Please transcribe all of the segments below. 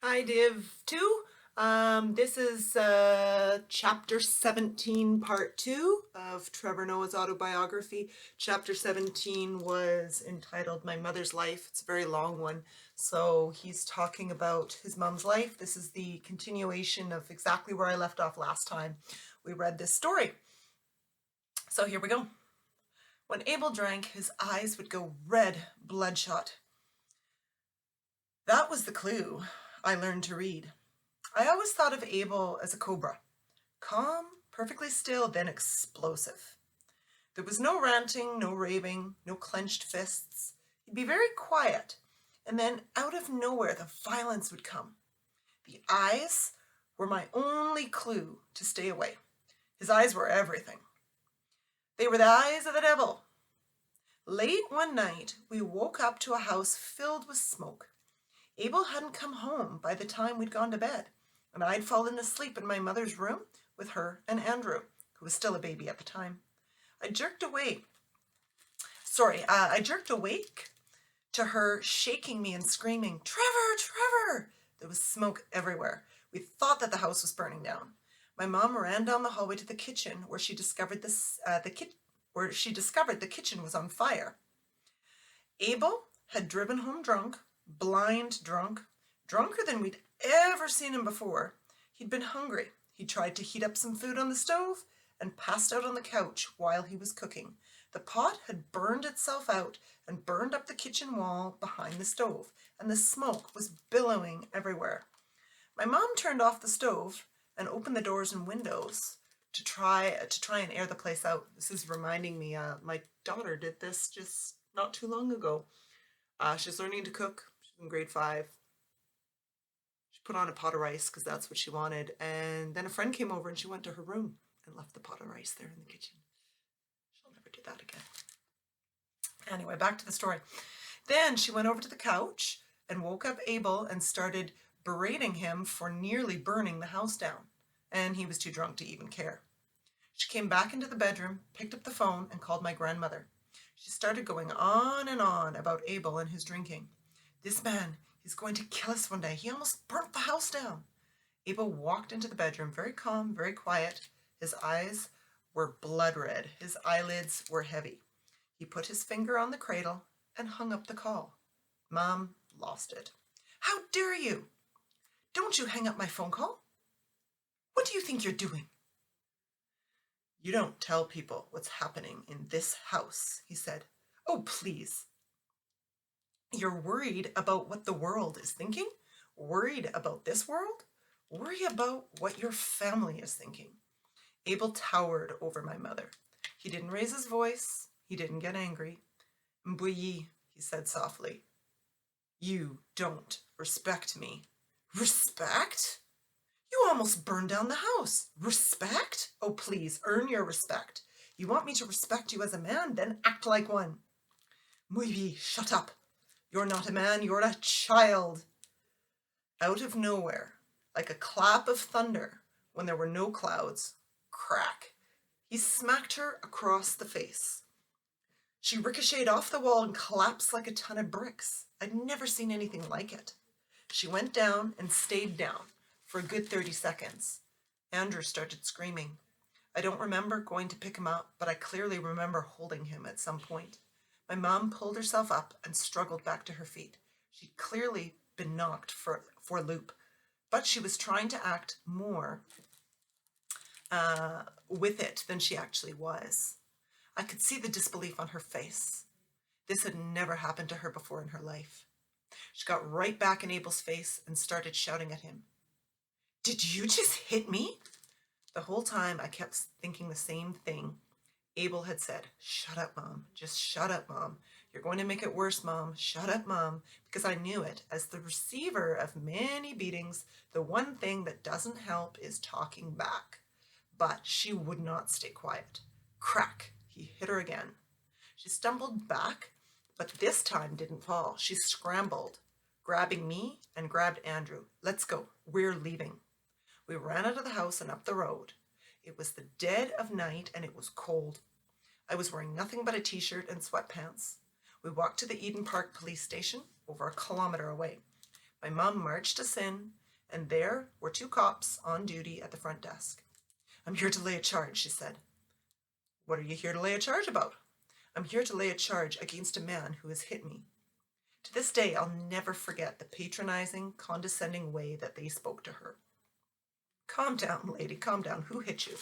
Hi, Div 2. This is chapter 17, part 2 of Trevor Noah's autobiography. Chapter 17 was entitled My Mother's Life. It's a very long one. So he's talking about his mom's life. This is the continuation of exactly where I left off last time we read this story. So here we go. When Abel drank, his eyes would go red, bloodshot. That was the clue I learned to read. I always thought of Abel as a cobra, calm, perfectly still, then explosive. There was no ranting, no raving, no clenched fists. He'd be very quiet, and then out of nowhere the violence would come. The eyes were my only clue to stay away. His eyes were everything. They were the eyes of the devil. Late one night, we woke up to a house filled with smoke. Abel hadn't come home by the time we'd gone to bed, and I'd fallen asleep in my mother's room with her and Andrew, who was still a baby at the time. I jerked awake to her shaking me and screaming, "Trevor, Trevor!" There was smoke everywhere. We thought that the house was burning down. My mom ran down the hallway to the kitchen, where she discovered the kitchen was on fire. Abel had driven home drunk, blind drunk, drunker than we'd ever seen him before. He'd been hungry. He tried to heat up some food on the stove and passed out on the couch while he was cooking. The pot had burned itself out and burned up the kitchen wall behind the stove, and the smoke was billowing everywhere. My mom turned off the stove and opened the doors and windows to try and air the place out. This is reminding me, my daughter did this just not too long ago. She's learning to cook. She's in grade 5. She put on a pot of rice because that's what she wanted. And then a friend came over and she went to her room and left the pot of rice there in the kitchen. She'll never do that again. Anyway, back to the story. Then she went over to the couch and woke up Abel and started berating him for nearly burning the house down. And he was too drunk to even care. She came back into the bedroom, picked up the phone, and called my grandmother. She started going on and on about Abel and his drinking. "This man, he's going to kill us one day. He almost burnt the house down." Abel walked into the bedroom, very calm, very quiet. His eyes were blood red. His eyelids were heavy. He put his finger on the cradle and hung up the call. Mom lost it. "How dare you? Don't you hang up my phone call? What do you think you're doing?" "You don't tell people what's happening in this house," he said. "Oh, please. You're worried about what the world is thinking? Worried about this world? Worry about what your family is thinking." Abel towered over my mother. He didn't raise his voice. He didn't get angry. "Mbouyi," he said softly. "You don't respect me." "Respect? You almost burned down the house. Respect? Oh, please, earn your respect. You want me to respect you as a man? Then act like one." "Mbouyi, shut up. You're not a man, you're a child." Out of nowhere, like a clap of thunder when there were no clouds, crack, he smacked her across the face. She ricocheted off the wall and collapsed like a ton of bricks. I'd never seen anything like it. She went down and stayed down for a good 30 seconds. Andrew started screaming. I don't remember going to pick him up, but I clearly remember holding him at some point. My mom pulled herself up and struggled back to her feet. She'd clearly been knocked for a loop, but she was trying to act more with it than she actually was. I could see the disbelief on her face. This had never happened to her before in her life. She got right back in Abel's face and started shouting at him. "Did you just hit me?" The whole time I kept thinking the same thing. Abel had said, "Shut up, Mom. Just shut up, Mom. You're going to make it worse, Mom. Shut up, Mom." Because I knew it. As the receiver of many beatings, the one thing that doesn't help is talking back. But she would not stay quiet. Crack! He hit her again. She stumbled back, but this time didn't fall. She scrambled, grabbing me and grabbed Andrew. "Let's go. We're leaving." We ran out of the house and up the road. It was the dead of night and it was cold. I was wearing nothing but a t-shirt and sweatpants. We walked to the Eden Park police station, over a kilometer away. My mom marched us in, and there were two cops on duty at the front desk. "I'm here to lay a charge," she said. "What are you here to lay a charge about?" "I'm here to lay a charge against a man who has hit me." To this day, I'll never forget the patronizing, condescending way that they spoke to her. "Calm down, lady, calm down. Who hit you?"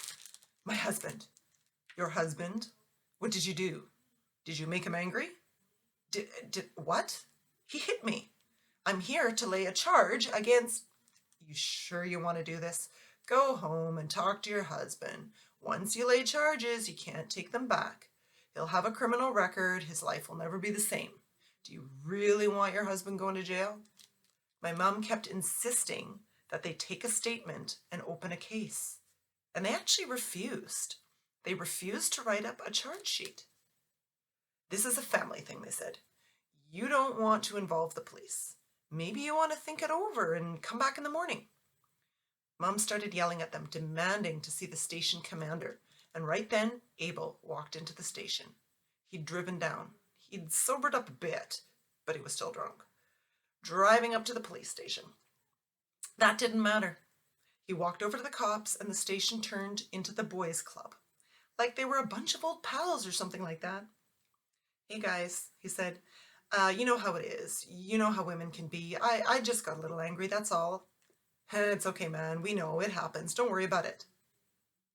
"My husband." "Your husband? What did you do? Did you make him angry?" What? He hit me. I'm here to lay a charge against." "You sure you want to do this? Go home and talk to your husband. Once you lay charges, you can't take them back. He'll have a criminal record. His life will never be the same. Do you really want your husband going to jail?" My mom kept insisting that they take a statement and open a case. And they actually refused. They refused to write up a charge sheet. "This is a family thing," they said. "You don't want to involve the police. Maybe you want to think it over and come back in the morning." Mom started yelling at them, demanding to see the station commander. And right then, Abel walked into the station. He'd driven down. He'd sobered up a bit, but he was still drunk. Driving up to the police station. That didn't matter. He walked over to the cops, and the station turned into the boys' club, like they were a bunch of old pals or something like that. "Hey guys," he said, "you know how it is. You know how women can be. I just got a little angry, that's all." "It's okay, man. We know it happens. Don't worry about it."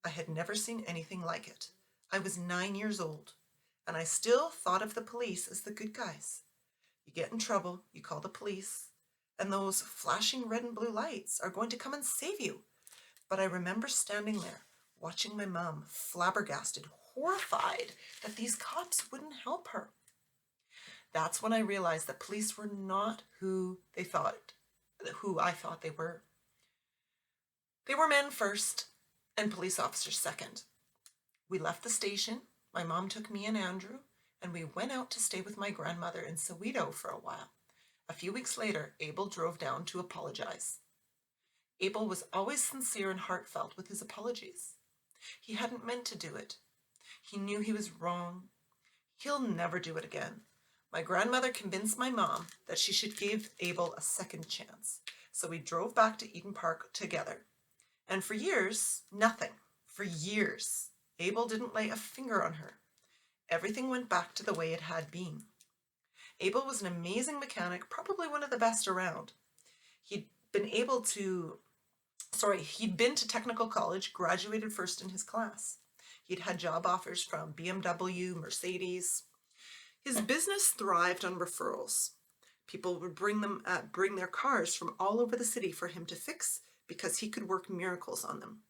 I had never seen anything like it. I was 9 years old, and I still thought of the police as the good guys. You get in trouble, you call the police, and those flashing red and blue lights are going to come and save you. But I remember standing there, watching my mom, flabbergasted, horrified that these cops wouldn't help her. That's when I realized that police were not who I thought they were. They were men first, and police officers second. We left the station. My mom took me and Andrew, and we went out to stay with my grandmother in Soweto for a while. A few weeks later, Abel drove down to apologize. Abel was always sincere and heartfelt with his apologies. He hadn't meant to do it. He knew he was wrong. He'll never do it again. My grandmother convinced my mom that she should give Abel a second chance. So we drove back to Eden Park together. And for years, nothing. For years, Abel didn't lay a finger on her. Everything went back to the way it had been. Abel was an amazing mechanic, probably one of the best around. He'd been to technical college, graduated first in his class. He'd had job offers from BMW, Mercedes. His business thrived on referrals. People would bring their cars from all over the city for him to fix because he could work miracles on them.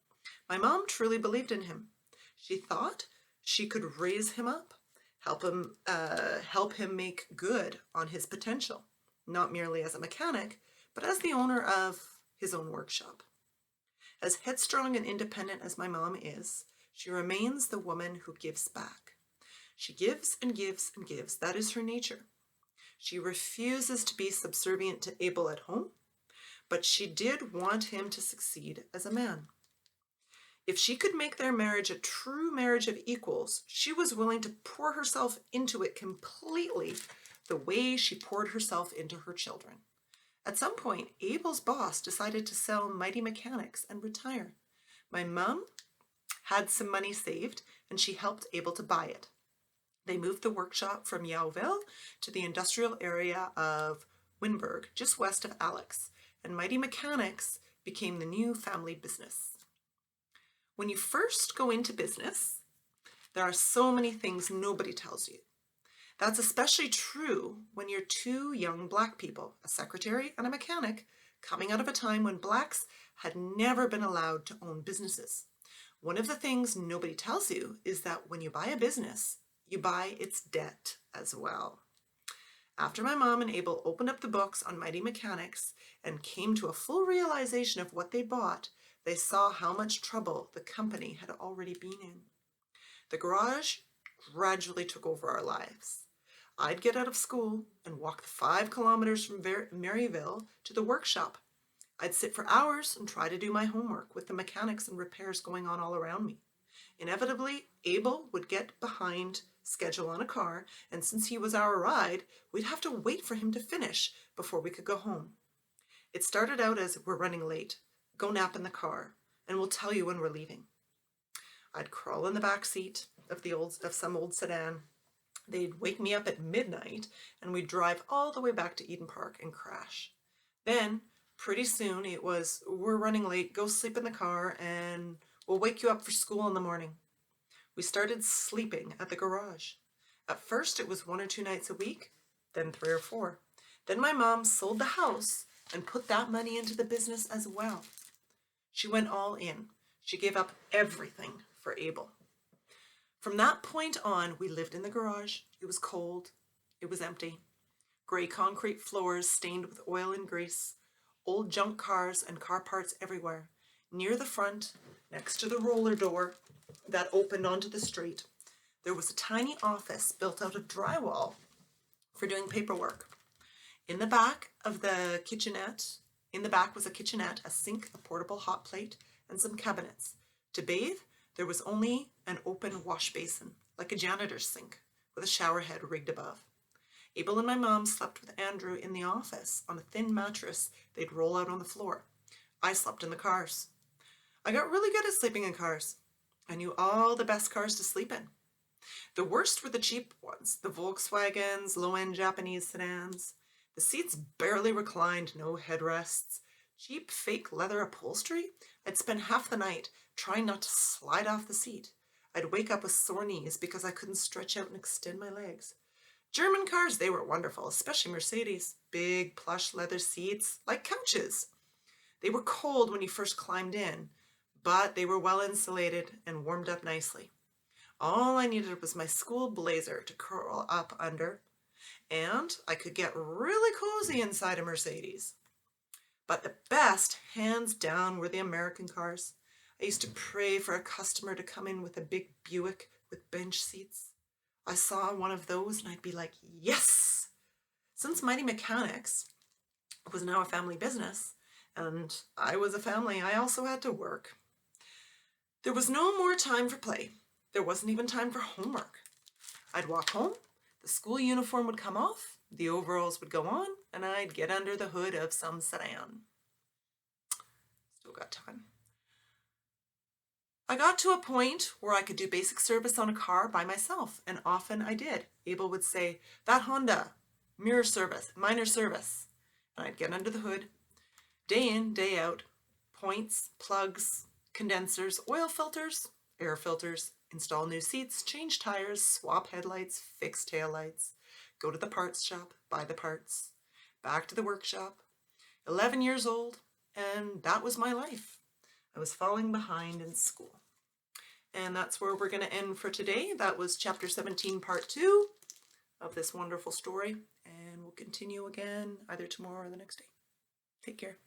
My mom truly believed in him. She thought she could raise him up, help him make good on his potential, not merely as a mechanic, but as the owner of his own workshop. As headstrong and independent as my mom is, she remains the woman who gives back. She gives and gives and gives. That is her nature. She refuses to be subservient to Abel at home, but she did want him to succeed as a man. If she could make their marriage a true marriage of equals, she was willing to pour herself into it completely the way she poured herself into her children. At some point, Abel's boss decided to sell Mighty Mechanics and retire. My mom had some money saved, and she helped Abel to buy it. They moved the workshop from Yeovil to the industrial area of Winburg, just west of Alex, and Mighty Mechanics became the new family business. When you first go into business, there are so many things nobody tells you. That's especially true when you're two young Black people, a secretary and a mechanic, coming out of a time when Blacks had never been allowed to own businesses. One of the things nobody tells you is that when you buy a business, you buy its debt as well. After my mom and Abel opened up the books on Mighty Mechanics and came to a full realization of what they bought, they saw how much trouble the company had already been in. The garage gradually took over our lives. I'd get out of school and walk the 5 kilometers from Maryville to the workshop. I'd sit for hours and try to do my homework with the mechanics and repairs going on all around me. Inevitably, Abel would get behind schedule on a car, and since he was our ride, we'd have to wait for him to finish before we could go home. It started out as, we're running late. Go nap in the car, and we'll tell you when we're leaving. I'd crawl in the back seat of some old sedan. They'd wake me up at midnight, and we'd drive all the way back to Eden Park and crash. Then, pretty soon, it was, we're running late, go sleep in the car, and we'll wake you up for school in the morning. We started sleeping at the garage. At first, it was 1 or 2 nights a week, then 3 or 4. Then my mom sold the house and put that money into the business as well. She went all in. She gave up everything for Abel. From that point on, we lived in the garage. It was cold. It was empty. Gray concrete floors stained with oil and grease. Old junk cars and car parts everywhere. Near the front, next to the roller door that opened onto the street, there was a tiny office built out of drywall for doing paperwork. In the back of the kitchenette, was a kitchenette, a sink, a portable hot plate, and some cabinets. To bathe, there was only an open wash basin, like a janitor's sink, with a shower head rigged above. Abel and my mom slept with Andrew in the office on a thin mattress they'd roll out on the floor. I slept in the cars. I got really good at sleeping in cars. I knew all the best cars to sleep in. The worst were the cheap ones, the Volkswagens, low-end Japanese sedans. The seats barely reclined, no headrests. Cheap fake leather upholstery. I'd spend half the night trying not to slide off the seat. I'd wake up with sore knees because I couldn't stretch out and extend my legs. German cars, they were wonderful, especially Mercedes. Big plush leather seats, like couches. They were cold when you first climbed in, but they were well insulated and warmed up nicely. All I needed was my school blazer to curl up under, and I could get really cozy inside a Mercedes. But the best, hands down, were the American cars. I used to pray for a customer to come in with a big Buick with bench seats. I saw one of those and I'd be like, yes! Since Mighty Mechanics was now a family business, and I was a family, I also had to work. There was no more time for play. There wasn't even time for homework. I'd walk home, the school uniform would come off, the overalls would go on, and I'd get under the hood of some sedan. Still got time. I got to a point where I could do basic service on a car by myself, and often I did. Abel would say, that Honda, mirror service, minor service. And I'd get under the hood, day in, day out, points, plugs, condensers, oil filters, air filters, install new seats, change tires, swap headlights, fix taillights, go to the parts shop, buy the parts, back to the workshop. 11 years old, and that was my life. I was falling behind in school. And that's where we're going to end for today. That was chapter 17, part 2 of this wonderful story. And we'll continue again either tomorrow or the next day. Take care.